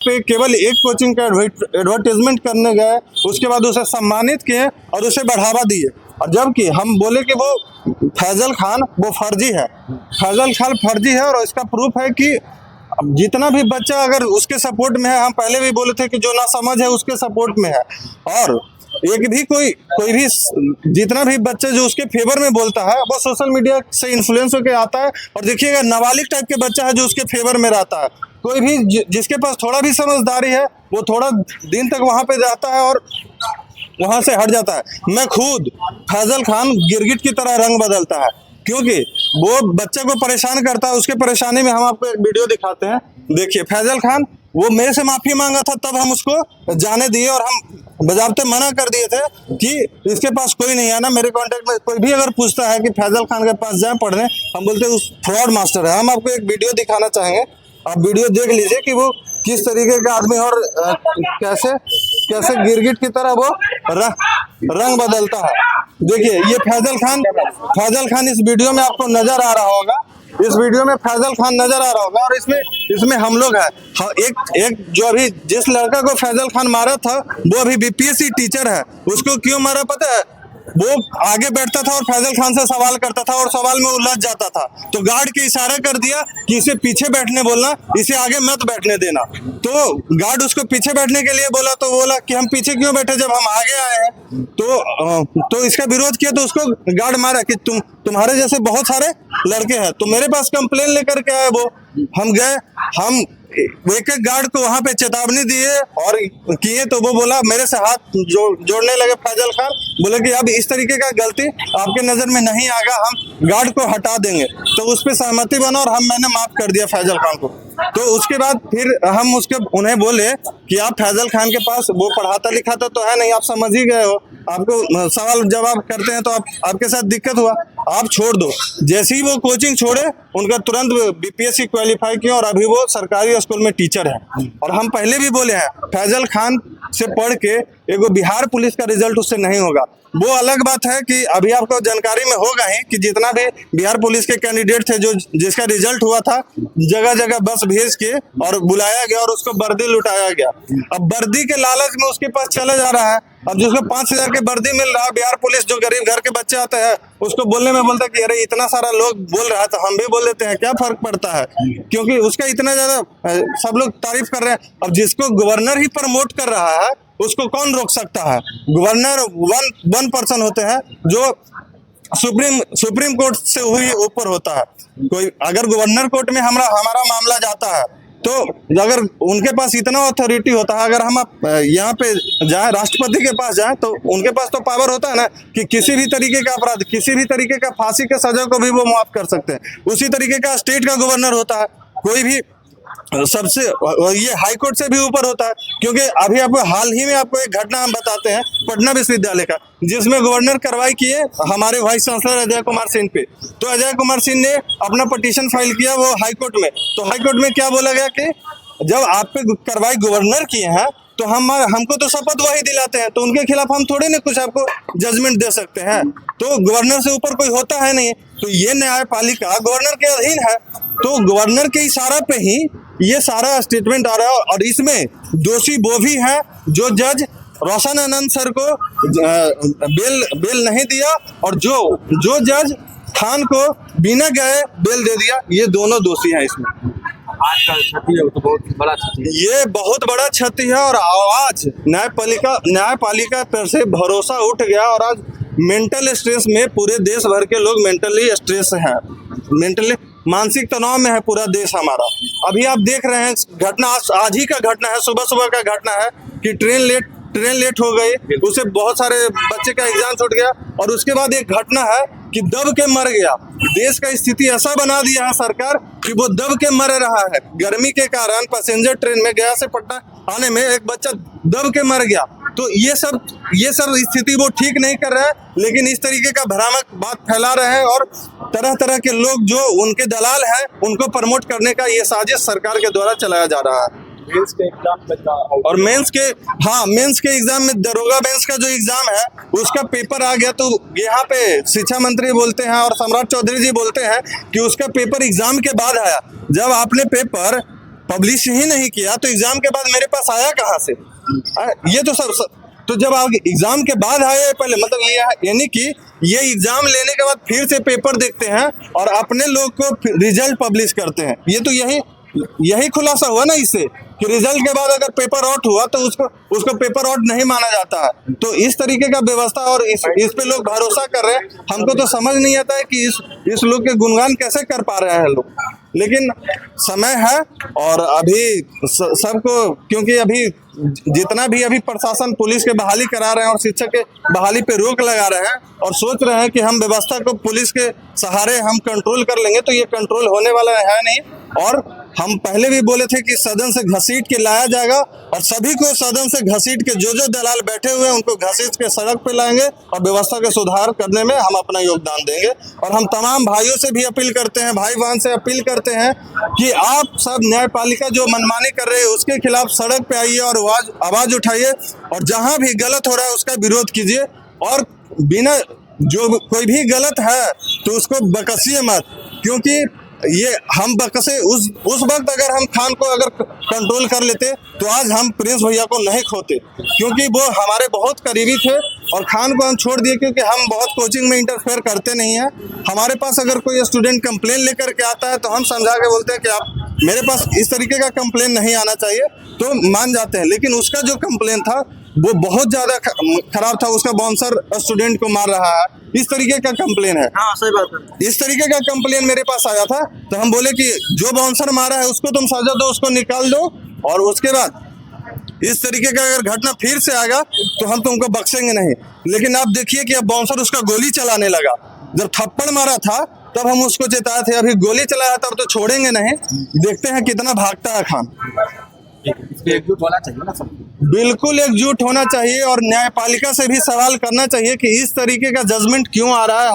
पे केवल एक कोचिंग का एडवर्टाइजमेंट करने गए, उसके बाद उसे सम्मानित किए और उसे बढ़ावा दिए। और जबकि हम बोले कि वो फैजल खान वो फर्जी है, फैजल खान फर्जी है। और इसका प्रूफ है कि जितना भी बच्चा अगर उसके सपोर्ट में है, हम पहले भी बोले थे कि जो ना समझ है उसके सपोर्ट में है। और एक भी कोई भी जितना भी बच्चा जो उसके फेवर में बोलता है वो सोशल मीडिया से इन्फ्लुएंस होकर आता है। और देखिएगा नाबालिग टाइप के बच्चा है जो उसके फेवर में रहता है। कोई भी जिसके पास थोड़ा भी समझदारी है वो थोड़ा दिन तक वहां पे जाता है और वहां से हट जाता है। मैं खुद फैजल खान गिरगिट की तरह रंग बदलता है, क्योंकि वो बच्चे को परेशान करता है। उसके परेशानी में हम आपको एक वीडियो दिखाते हैं, देखिए। फैजल खान वो मेरे से माफी मांगा था, तब हम उसको जाने दिए और हम बजाबते मना कर दिए थे कि इसके पास कोई नहीं है ना। मेरे कांटेक्ट में कोई भी अगर पूछता है कि फैजल खान के पास जाए पढ़ने, हम बोलते हैं उस फ्रॉड मास्टर है। हम आपको एक वीडियो दिखाना चाहेंगे, आप वीडियो देख लीजिए कि वो किस तरीके का आदमी और कैसे कैसे गिरगिट की तरह वो रंग बदलता है। देखिए ये फैजल खान इस वीडियो में आपको नजर आ रहा होगा, इस वीडियो में फैजल खान नजर आ रहा होगा। और इसमें हम लोग है। एक जो अभी जिस लड़का को फैजल खान मारा था वो अभी बीपीएससी टीचर है। उसको क्यों मारा पता है? वो आगे बैठता था और फैजल खान से सवाल करता था और सवाल में उलझ जाता था, तो गार्ड के इशारा कर दिया कि इसे पीछे बैठने बोलना, इसे आगे मत बैठने देना। तो गार्ड उसको पीछे बैठने के लिए बोला, तो बोला कि हम पीछे क्यों बैठे जब हम आगे आए हैं। तो इसका विरोध किया, तो उसको गार्ड मारा कि तुम्हारे जैसे बहुत सारे लड़के हैं। तो मेरे पास कंप्लेन लेकर के आए वो। हम गए, हम एक गार्ड को वहां पे चेतावनी दिए और किए, तो वो बोला, मेरे से हाथ जोड़ने लगे फैजल खान। बोले कि अब इस तरीके का गलती आपके नजर में नहीं आएगा, हम गार्ड को हटा देंगे। तो उस पर सहमति बना और मैंने माफ कर दिया फैजल खान को। तो उसके बाद फिर हम उन्हें बोले कि आप फैजल खान के पास वो पढ़ाता लिखाता तो है नहीं, आप समझ ही गए हो, आपको सवाल जवाब करते हैं तो आपके साथ दिक्कत हुआ, आप छोड़ दो। जैसे ही वो कोचिंग छोड़े, उनका तुरंत बीपीएससी क्वालिफाई किया और अभी वो सरकारी स्कूल में टीचर है। और हम पहले भी बोले हैं, फैजल खान से पढ़ के एगो बिहार पुलिस का रिजल्ट उससे नहीं होगा। वो अलग बात है कि अभी आपको जानकारी में होगा ही कि जितना भी बिहार पुलिस के कैंडिडेट थे जो जिसका रिजल्ट हुआ था, जगह जगह बस भेज के और बुलाया गया और उसको वर्दी लुटाया गया। अब वर्दी के लालच में उसके पास चला जा रहा है। अब जिसको 5,000 के वर्दी मिल रहा है, बिहार पुलिस जो गरीब घर के बच्चे आते हैं उसको बोलने में बोलता है कि अरे इतना सारा लोग बोल रहा है तो हम भी बोल देते हैं, क्या फर्क पड़ता है, क्योंकि उसका इतना ज्यादा सब लोग तारीफ कर रहे हैं। अब जिसको गवर्नर ही प्रमोट कर रहा है उसको कौन रोक सकता है? गवर्नर वन पर्सन होते हैं जो सुप्रीम कोर्ट से हुई ऊपर होता है। कोई अगर गवर्नर कोर्ट में हमारा मामला जाता है तो अगर उनके पास इतना अथॉरिटी होता है, अगर हम यहाँ पे जाए राष्ट्रपति के पास जाए तो उनके पास तो पावर होता है ना कि किसी भी तरीके का अपराध, किसी भी तरीके का फांसी के सजा को भी वो माफ कर सकते हैं। उसी तरीके का स्टेट का गवर्नर होता है, कोई भी सबसे ये हाई कोर्ट से भी ऊपर होता है। क्योंकि अभी आपको हाल ही में आपको एक घटना हम बताते हैं पटना विश्वविद्यालय का, जिसमें गवर्नर कार्रवाई किए हमारे वाइस चांसलर अजय कुमार सिंह पे। तो अजय कुमार सिंह ने अपना पिटीशन फाइल किया वो हाई कोर्ट में। तो हाई कोर्ट में क्या बोला गया कि जब आप पे कार्रवाई गवर्नर किए हैं तो हमको तो शपथ वही दिलाते हैं, तो उनके खिलाफ हम थोड़ी ना कुछ आपको जजमेंट दे सकते हैं। तो गवर्नर से ऊपर कोई होता है नहीं। तो ये न्यायपालिका गवर्नर के अधीन है, तो गवर्नर के इशारा पे ही ये सारा स्टेटमेंट आ रहा है। और इसमें दोषी वो भी है जो जज रोशन आनंद सर को बेल नहीं दिया और जो जज खान को बिना गए बेल दे दिया, ये दोनों दोषी हैं इसमें। आज का क्षति है तो बहुत बड़ा क्षति है। ये बहुत बड़ा क्षति है और आज न्यायपालिका पर से भरोसा उठ गया और आज मेंटल स्ट्रेस में पूरे देश भर के लोग मेंटली स्ट्रेस हैं, मेंटली मानसिक तनाव में है पूरा देश हमारा। अभी आप देख रहे हैं घटना, आज ही का घटना है, सुबह का घटना है कि ट्रेन लेट हो गई, उससे बहुत सारे बच्चे का एग्जाम छूट गया। और उसके बाद एक घटना है कि दब के मर गया। देश का स्थिति ऐसा बना दिया है सरकार कि वो दब के मर रहा है। गर्मी के कारण पैसेंजर ट्रेन में गया से पटना आने में एक बच्चा दब के मर गया। तो ये सब स्थिति वो ठीक नहीं कर रहा है, लेकिन इस तरीके का भ्रामक बात फैला रहे हैं और तरह तरह के लोग जो उनके दलाल हैं उनको प्रमोट करने का ये साजिश सरकार के द्वारा चलाया जा रहा है। मेंस के एग्जाम और मेंस के एग्जाम में दरोगा बेंस का जो एग्जाम है उसका पेपर आ गया। तो यहाँ पे शिक्षा मंत्री बोलते हैं और सम्राट चौधरी जी बोलते हैं कि उसका पेपर एग्जाम के बाद आया। जब आपने पेपर पब्लिश ही नहीं किया तो एग्जाम के बाद मेरे पास आया कहाँ से? ये तो सब तो जब आप एग्जाम के बाद आए पहले, मतलब ये यानी कि ये एग्जाम लेने के बाद फिर से पेपर देखते हैं और अपने लोग को रिजल्ट पब्लिश करते हैं। ये तो यही खुलासा हुआ ना इससे कि रिजल्ट के बाद अगर पेपर आउट हुआ तो उसको पेपर आउट नहीं माना जाता है। तो इस तरीके का व्यवस्था और इस पे लोग भरोसा कर रहे हैं। हमको तो समझ नहीं आता है कि इस लोग के गुणगान कैसे कर पा रहे हैं लोग। लेकिन समय है और अभी सबको, क्योंकि अभी जितना भी अभी प्रशासन पुलिस के बहाली करा रहे हैं और शिक्षक के बहाली पे रोक लगा रहे हैं और सोच रहे हैं कि हम व्यवस्था को पुलिस के सहारे हम कंट्रोल कर लेंगे, तो ये कंट्रोल होने वाला है नहीं। और हम पहले भी बोले थे कि सदन से घसीट के लाया जाएगा और सभी को सदन से घसीट के जो दलाल बैठे हुए हैं उनको घसीट के सड़क पे लाएंगे और व्यवस्था के सुधार करने में हम अपना योगदान देंगे। और हम तमाम भाइयों से भी अपील करते हैं, भाई बहन से अपील करते हैं कि आप सब न्यायपालिका जो मनमानी कर रहे हैं उसके खिलाफ सड़क पे आइए और आवाज उठाइए और जहां भी गलत हो रहा है उसका विरोध कीजिए। और बिना जो कोई भी गलत है तो उसको बकसिए मत, क्योंकि ये हम बकसे उस वक्त अगर हम खान को अगर कंट्रोल कर लेते तो आज हम प्रिंस भैया को नहीं खोते, क्योंकि वो हमारे बहुत करीबी थे। और खान को हम छोड़ दिए क्योंकि हम बहुत कोचिंग में इंटरफेयर करते नहीं हैं। हमारे पास अगर कोई स्टूडेंट कंप्लेन लेकर के आता है तो हम समझा के बोलते हैं कि आप मेरे पास इस तरीके का कंप्लेन नहीं आना चाहिए, तो मान जाते हैं। लेकिन उसका जो कंप्लेन था वो बहुत ज्यादा खराब था, उसका बाउंसर स्टूडेंट को मार रहा है, इस तरीके का कंप्लेन है। हाँ सही बात है। इस तरीके का कंप्लेन मेरे पास आया था तो हम बोले कि जो बाउंसर मारा है उसको तुम सजा दो, उसको निकाल दो, और उसके बाद इस तरीके का अगर घटना फिर से आएगा तो हम तुमको बख्शेंगे नहीं। लेकिन आप देखिए कि अब बाउंसर उसका गोली चलाने लगा। जब थप्पड़ मारा था तब हम उसको चेताए थे, अभी गोली चलाया तब तो छोड़ेंगे नहीं। देखते हैं कितना भागता है खान। एकजुट होना चाहिए ना सब, बिल्कुल एकजुट होना चाहिए और न्यायपालिका से भी सवाल करना चाहिए कि इस तरीके का जजमेंट क्यों आ रहा है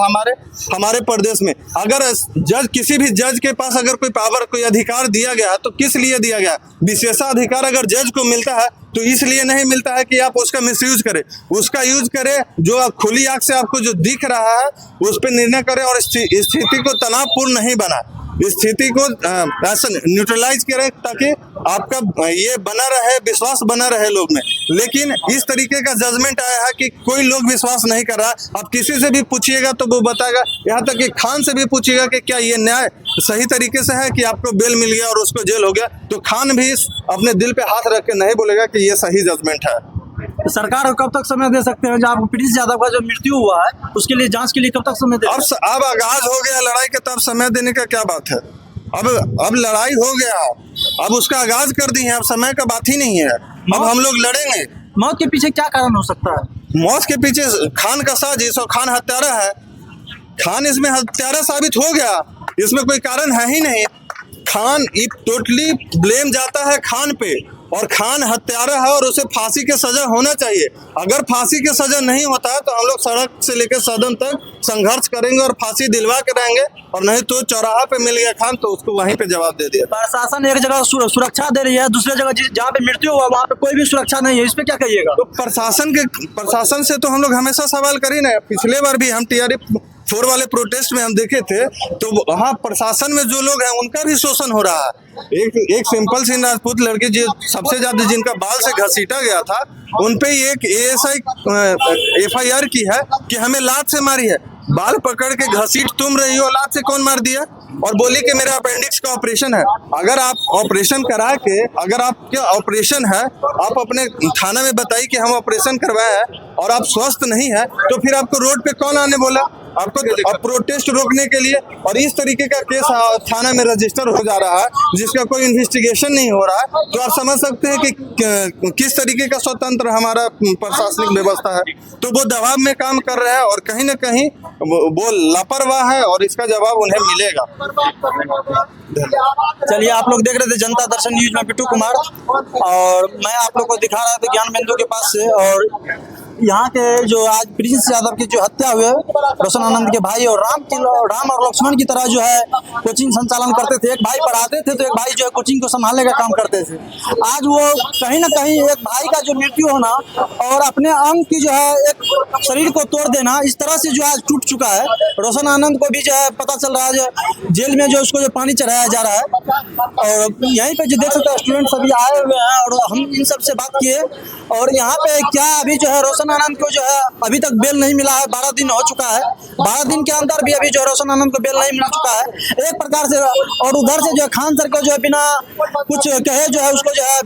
हमारे प्रदेश में। अगर जज, किसी भी जज के पास अगर कोई पावर, कोई अधिकार दिया गया है तो किस लिए दिया गया? विशेषाधिकार अगर जज को मिलता है तो इसलिए नहीं मिलता है कि आप उसका मिसयूज करें। उसका यूज करें, जो खुली आंख से आपको जो दिख रहा है उस पर निर्णय करें और स्थिति को तनावपूर्ण नहीं बनाए, स्थिति को ऐसा न्यूट्रलाइज करें ताकि आपका ये बना रहे, विश्वास बना रहे लोग में। लेकिन इस तरीके का जजमेंट आया है कि कोई लोग विश्वास नहीं कर रहा। आप किसी से भी पूछिएगा तो वो बताएगा, यहाँ तक कि खान से भी पूछिएगा कि क्या ये न्याय सही तरीके से है कि आपको बेल मिल गया और उसको जेल हो गया, तो खान भी अपने दिल पे हाथ रख के नहीं बोलेगा कि ये सही जजमेंट है। तो सरकार को कब तक समय दे सकते हैं? जब प्रिंस यादव का जो मृत्यु हुआ है उसके लिए जांच के लिए कब तक समय दे? अब आगाज हो गया लड़ाई का, तब समय देने का क्या बात है? अब लड़ाई हो गया, अब उसका आगाज कर दी है, अब समय का बात ही नहीं है। अब हम लोग लड़ेंगे। मौत के पीछे क्या कारण हो सकता है? मौत के पीछे खान का साजिश और खान हत्यारा है। खान इसमें हत्यारा साबित हो गया, इसमें कोई कारण है ही नहीं। खान टोटली ब्लेम जाता है खान पे और खान हत्यारा है और उसे फांसी की सजा होना चाहिए। अगर फांसी की सजा नहीं होता है तो हम लोग सड़क से लेकर सदन तक संघर्ष करेंगे और फांसी दिलवा के रहेंगे, और नहीं तो चौराहा पे मिल गया खान तो उसको वहीं पे जवाब दे दिया। प्रशासन एक जगह सुरक्षा दे रही है, दूसरी जगह जहाँ पे मृत्यु हुआ वहाँ पे कोई भी सुरक्षा नहीं है, इस पे क्या कहिएगा? तो प्रशासन से तो हम लोग हमेशा सवाल करी ना। पिछले बार भी हम TRE-4 वाले प्रोटेस्ट में हम देखे थे तो वहाँ प्रशासन में जो लोग हैं उनका भी शोषण हो रहा है। एक सिंपल सी राजपूत लड़की जो सबसे ज्यादा जिनका बाल से घसीटा गया था, उनपे एक ASI FIR की है कि हमें लात से मारी है। बाल पकड़ के घसीट तुम रही हो, लात से कौन मार दिया? और बोली कि मेरा अपेंडिक्स का ऑपरेशन है। अगर आप ऑपरेशन करा के, अगर आपका ऑपरेशन है, आप अपने थाना में बताइए कि हम ऑपरेशन करवाए हैं और आप स्वस्थ नहीं है, तो फिर आपको रोड पे कौन आने बोला आपको प्रोटेस्ट रोकने के लिए? और इस तरीके का केस थाना में रजिस्टर हो जा रहा है जिसका कोई इन्वेस्टिगेशन नहीं हो रहा है। तो आप समझ सकते हैं कि किस तरीके का स्वतंत्र हमारा प्रशासनिक व्यवस्था है। तो वो दबाव में काम कर रहे हैं और कहीं ना कहीं वो लापरवाह है और इसका जवाब उन्हें मिलेगा। चलिए, आप लोग देख रहे थे जनता दर्शन न्यूज में बिट्टू कुमार, और मैं आप लोग को दिखा रहा था ज्ञान बिंदु के पास से। और यहाँ के जो आज प्रिंस यादव की जो हत्या हुई है, रोशन आनंद के भाई, और राम और लक्ष्मण की तरह जो है कोचिंग संचालन करते थे। एक भाई पढ़ाते थे तो एक भाई जो है कोचिंग को संभालने का काम करते थे। आज वो कहीं ना कहीं एक भाई का जो मृत्यु होना और अपने अंग की जो है एक शरीर को तोड़ देना इस तरह से जो आज टूट चुका है। रोशन आनंद को भी जो है पता चल रहा है जो जेल में जो उसको जो पानी चढ़ाया जा रहा है, और यहीं पे जो देख सकते हैं स्टूडेंट सभी आए हुए हैं और हम इन सब से बात किए। और यहाँ पे क्या अभी जो है रोशन आनंद को जो है अभी तक बेल नहीं मिला है, 12 दिन हो चुका है, 12 दिन के अंदर भी अभी जो है रोशन आनंद को बेल नहीं मिल चुका है एक प्रकार से। और उधर से जो है खान सर को जो है बिना कुछ कहे जो है उसको जो है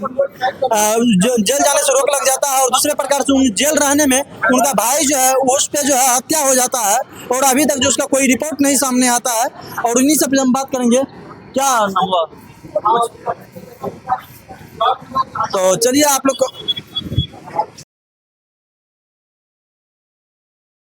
जेल जाने से रोक लग जाता है, और दूसरे प्रकार से जेल रहने में उनका भाई जो है उस पे जो है हत्या हो जाता है, और अभी तक जो उसका कोई रिपोर्ट नहीं सामने आता है। और उन्हीं से हम बात करेंगे। क्या नाम हुआ? तो चलिए आप लोग को